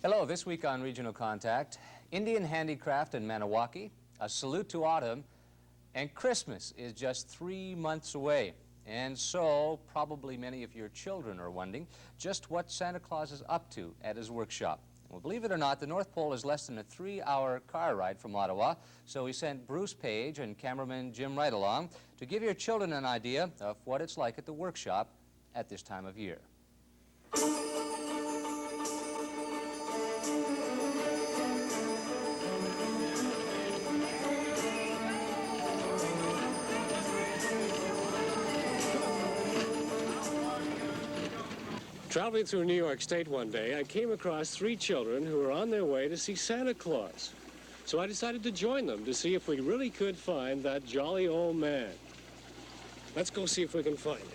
Hello, this week on Regional Contact, Indian handicraft in Maniwaki, a salute to autumn, and Christmas is just 3 months away. And so, probably many of your children are wondering just what Santa Claus is up to at his workshop. Well, believe it or not, the North Pole is less than a 3-hour car ride from Ottawa, so we sent Bruce Page and cameraman Jim Wright along to give your children an idea of what it's like at the workshop at this time of year. Traveling through New York State one day, I came across 3 children who were on their way to see Santa Claus. So I decided to join them to see if we really could find that jolly old man. Let's go see if we can find him.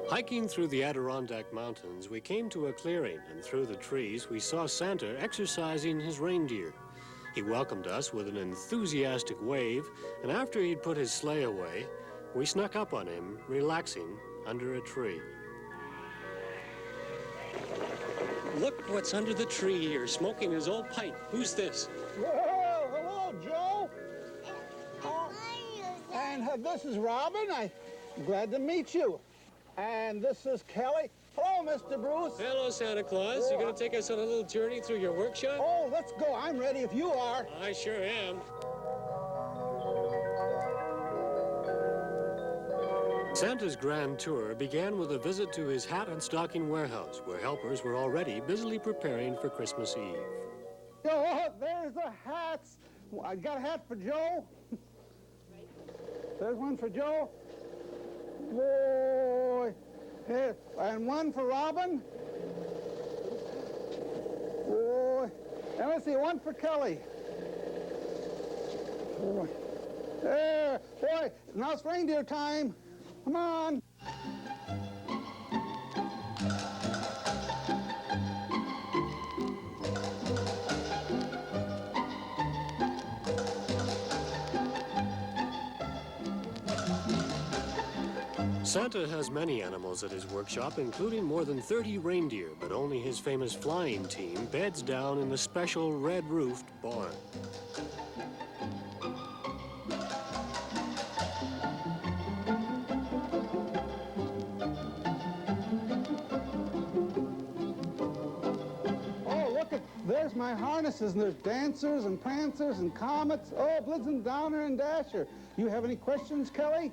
Hiking through the Adirondack Mountains, we came to a clearing, and through the trees, we saw Santa exercising his reindeer. He welcomed us with an enthusiastic wave, and after he'd put his sleigh away, we snuck up on him, relaxing under a tree. Look what's under the tree here, smoking his old pipe. Who's this? Well, hello, Joe. And this is Robin. I'm glad to meet you. And this is Kelly. Hello, Mr. Bruce. Hello, Santa Claus. You gonna take us on a little journey through your workshop? Oh, let's go. I'm ready if you are. I sure am. Santa's grand tour began with a visit to his hat and stocking warehouse, where helpers were already busily preparing for Christmas Eve. Oh, there's the hats. I got a hat for Joe. There's one for Joe. Boy. Here, and one for Robin. Boy. And let's see, one for Kelly. Boy. There. Boy, now it's reindeer time. Come on. Santa has many animals at his workshop, including more than 30 reindeer, but only his famous flying team beds down in the special red-roofed barn. Oh, look, there's my harnesses, and there's Dancers and Prancers and Comets. Oh, Blitzen, Downer, and Dasher. You have any questions, Kelly?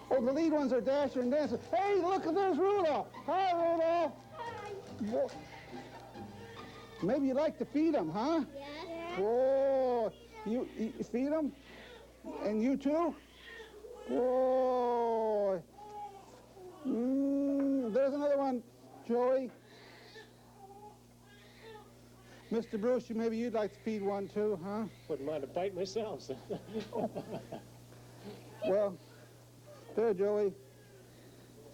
Oh, the lead ones are Dasher and Dancer. Hey, look, there's Rudolph. Hi, Rudolph. Hi. Maybe you'd like to feed them, huh? Yeah. Whoa. You feed them? And you too? Whoa. There's another one, Joey. Mr. Bruce, maybe you'd like to feed one too, huh? Wouldn't mind a bite myself. Well, there, Joey.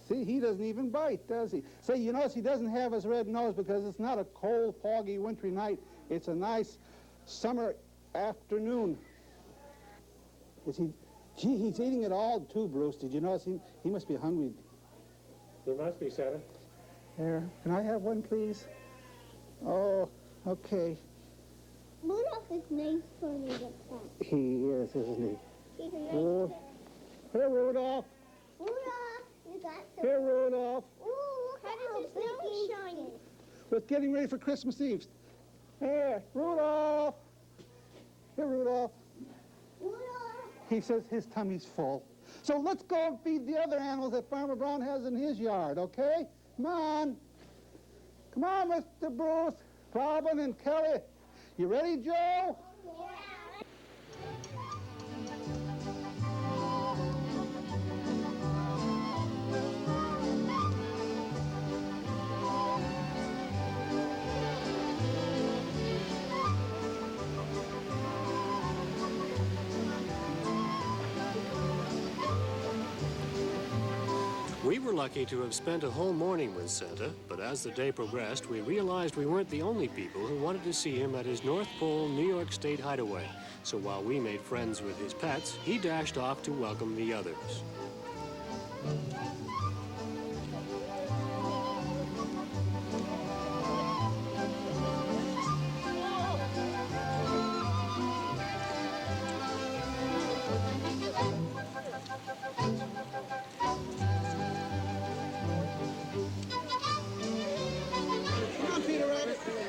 See, he doesn't even bite, does he? See, you notice he doesn't have his red nose because it's not a cold, foggy, wintry night. It's a nice summer afternoon. Is he? Gee, he's eating it all, too, Bruce. Did you notice him? He must be hungry. There must be, Santa. There. Can I have one, please? Oh, okay. Rudolph is nice for me to pet. He is, isn't he? He's a nice Oh. Here, Rudolph. Rudolph, you got some. Here, Rudolph. Ooh, look how his nose is shining. We're getting ready for Christmas Eve. Here, Rudolph. Here, Rudolph. Rudolph. He says his tummy's full. So let's go and feed the other animals that Farmer Brown has in his yard, okay? Come on. Come on, Mr. Bruce, Robin, and Kelly. You ready, Joe? We were lucky to have spent a whole morning with Santa, but as the day progressed, we realized we weren't the only people who wanted to see him at his North Pole, New York State hideaway. So while we made friends with his pets, he dashed off to welcome the others.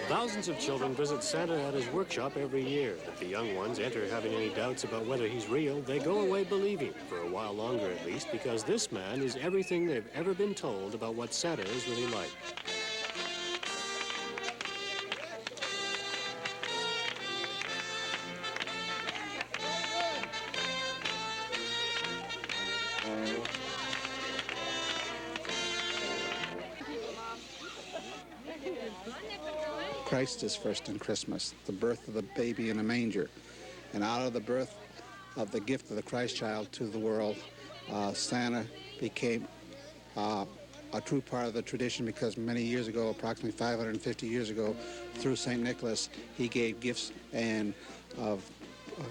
Thousands of children visit Santa at his workshop every year. If the young ones enter having any doubts about whether he's real, they go away believing, for a while longer at least, because this man is everything they've ever been told about what Santa is really like. Christ is first in Christmas, the birth of the baby in a manger. And out of the birth of the gift of the Christ child to the world, Santa became a true part of the tradition, because many years ago, approximately 550 years ago, through St. Nicholas, he gave gifts and of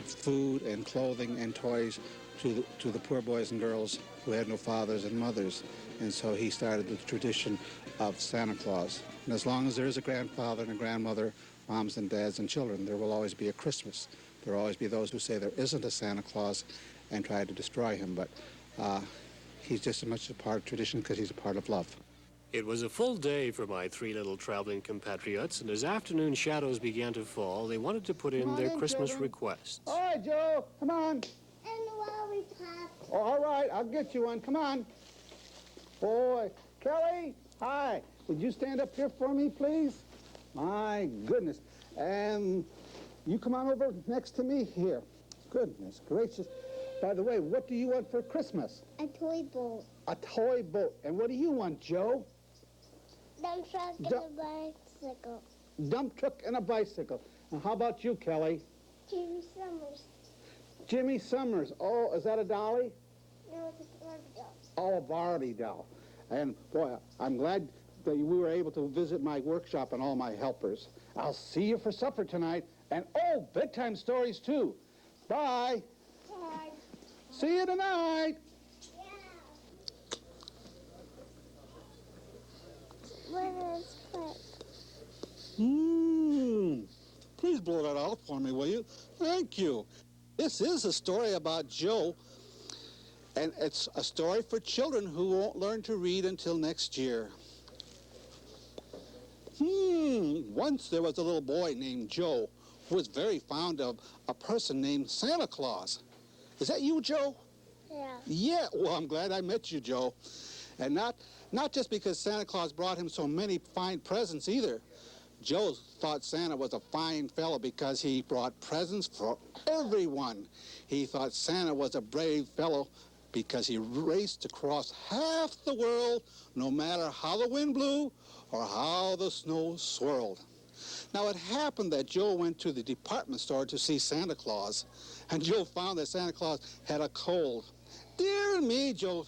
food and clothing and toys to the poor boys and girls who had no fathers and mothers. And so he started the tradition of Santa Claus. And as long as there is a grandfather and a grandmother, moms and dads and children, there will always be a Christmas. There will always be those who say there isn't a Santa Claus and try to destroy him. But he's just as much a part of tradition because he's a part of love. It was a full day for my three little traveling compatriots, and as afternoon shadows began to fall, they wanted to put in their Christmas children. requests. All right, Joe, come on. And lollipop. Oh, all right, I'll get you one. Come on. Boy, Kelly, hi. Would you stand up here for me, please? My goodness. And you come on over next to me here. Goodness gracious. By the way, what do you want for Christmas? A toy boat. A toy boat. And what do you want, Joe? Dump truck and Dump- a bicycle. Dump truck and a bicycle. And how about you, Kelly? Jimmy Summers. Jimmy Summers. Oh, is that a dolly? No, it's a Barbie doll. Oh, a Barbie doll. And boy, I'm glad that we were able to visit my workshop and all my helpers. I'll see you for supper tonight. And oh, bedtime stories too. Bye. Bye. See you tonight. Yeah. What is quick? Please blow that out for me, will you? Thank you. This is a story about Joe, and it's a story for children who won't learn to read until next year. Once there was a little boy named Joe who was very fond of a person named Santa Claus. Is that you, Joe? Yeah. Yeah, well, I'm glad I met you, Joe. And not just because Santa Claus brought him so many fine presents either. Joe thought Santa was a fine fellow because he brought presents for everyone. He thought Santa was a brave fellow because he raced across half the world, no matter how the wind blew or how the snow swirled. Now, it happened that Joe went to the department store to see Santa Claus, and Joe found that Santa Claus had a cold. Dear me, Joe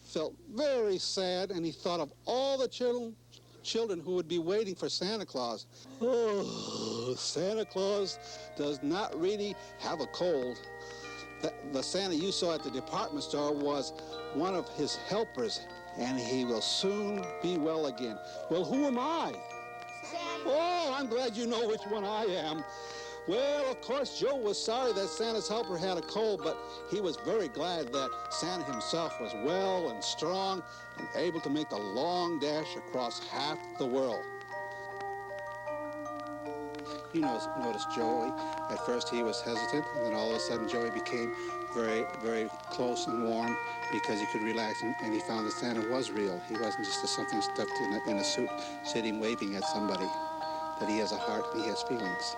felt very sad, and he thought of all the children who would be waiting for Santa Claus. Oh, Santa Claus does not really have a cold. The Santa you saw at the department store was one of his helpers, and he will soon be well again. Well, who am I? Santa. Oh, I'm glad you know which one I am. Well, of course, Joe was sorry that Santa's helper had a cold, but he was very glad that Santa himself was well and strong and able to make the long dash across half the world. You noticed Joey. At first he was hesitant, and then all of a sudden Joey became very, very close and warm because he could relax, and he found that Santa was real. He wasn't just something stuffed in a suit sitting waving at somebody, that he has a heart and he has feelings.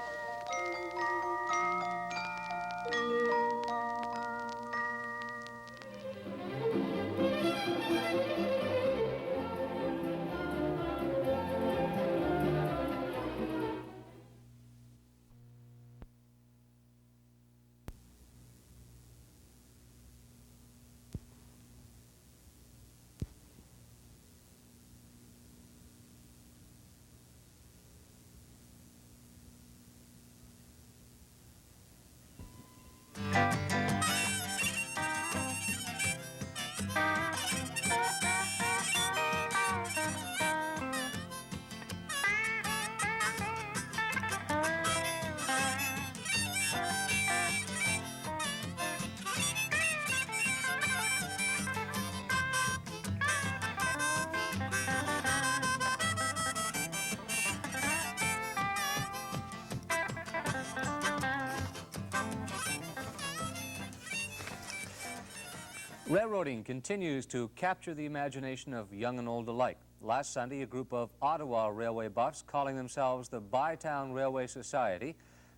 Railroading continues to capture the imagination of young and old alike. Last Sunday, a group of Ottawa railway buffs calling themselves the Bytown Railway Society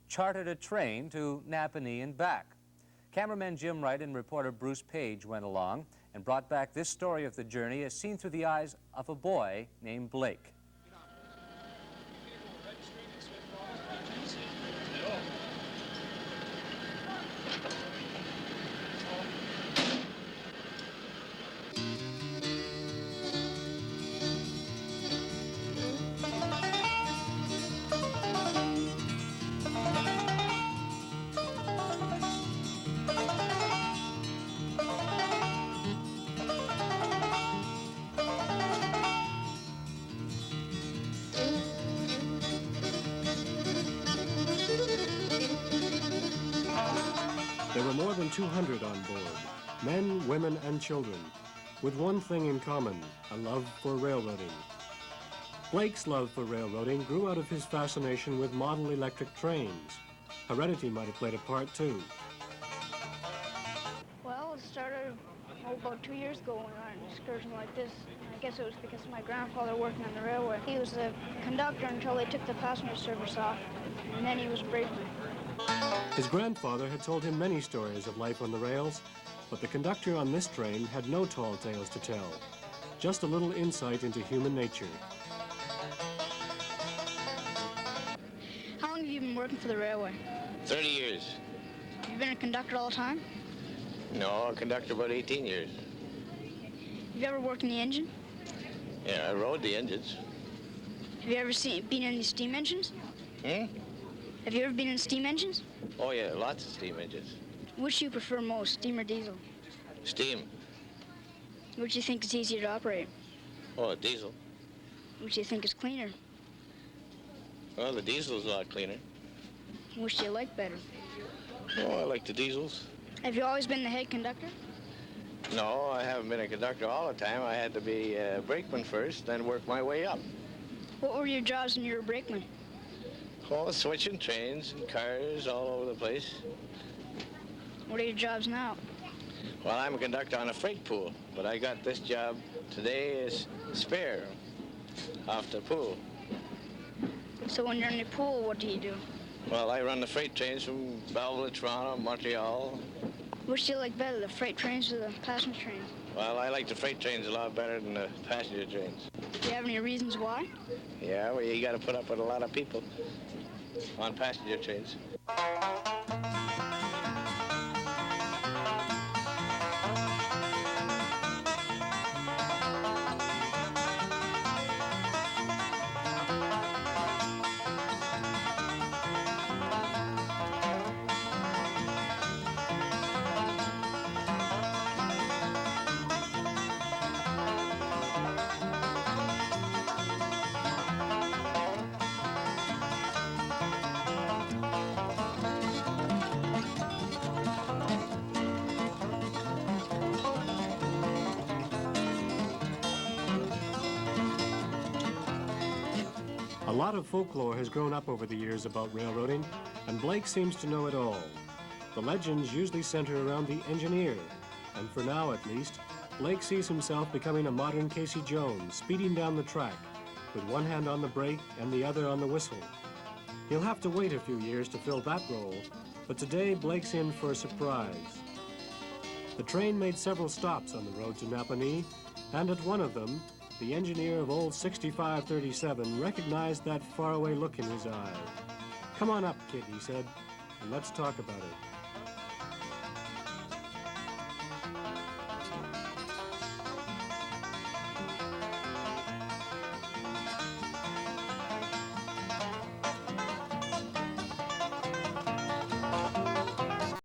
chartered a train to Napanee and back. Cameraman Jim Wright and reporter Bruce Page went along and brought back this story of the journey as seen through the eyes of a boy named Blake. There were more than 200 on board, men, women, and children, with one thing in common, a love for railroading. Blake's love for railroading grew out of his fascination with model electric trains. Heredity might have played a part, too. Well, it started about 2 years ago when we were on an excursion like this. I guess it was because of my grandfather working on the railway. He was the conductor until they took the passenger service off, and then he was brakeman. His grandfather had told him many stories of life on the rails, but the conductor on this train had no tall tales to tell, just a little insight into human nature. How long have you been working for the railway? 30 years. Have you been a conductor all the time? No, a conductor about 18 years. Have you ever worked in the engine? Yeah, I rode the engines. Have you ever been in any steam engines? Have you ever been in steam engines? Oh, yeah, lots of steam engines. Which do you prefer most, steam or diesel? Steam. Which do you think is easier to operate? Oh, diesel. Which do you think is cleaner? Well, the diesel's a lot cleaner. Which do you like better? Oh, I like the diesels. Have you always been the head conductor? No, I haven't been a conductor all the time. I had to be a brakeman first, then work my way up. What were your jobs when you were a brakeman? Oh, switching trains and cars all over the place. What are your jobs now? Well, I'm a conductor on a freight pool, but I got this job today as spare off the pool. So when you're in the pool, what do you do? Well, I run the freight trains from Belleville, Toronto, Montreal. Which do you like better, the freight trains or the passenger trains? Well, I like the freight trains a lot better than the passenger trains. Do you have any reasons why? Yeah, well, you got to put up with a lot of people on passenger trains. A lot of folklore has grown up over the years about railroading, and Blake seems to know it all. The legends usually center around the engineer, and for now at least, Blake sees himself becoming a modern Casey Jones, speeding down the track, with one hand on the brake and the other on the whistle. He'll have to wait a few years to fill that role, but today Blake's in for a surprise. The train made several stops on the road to Napanee, and at one of them, the engineer of old 6537 recognized that faraway look in his eye. "Come on up, kid," he said, "and let's talk about it."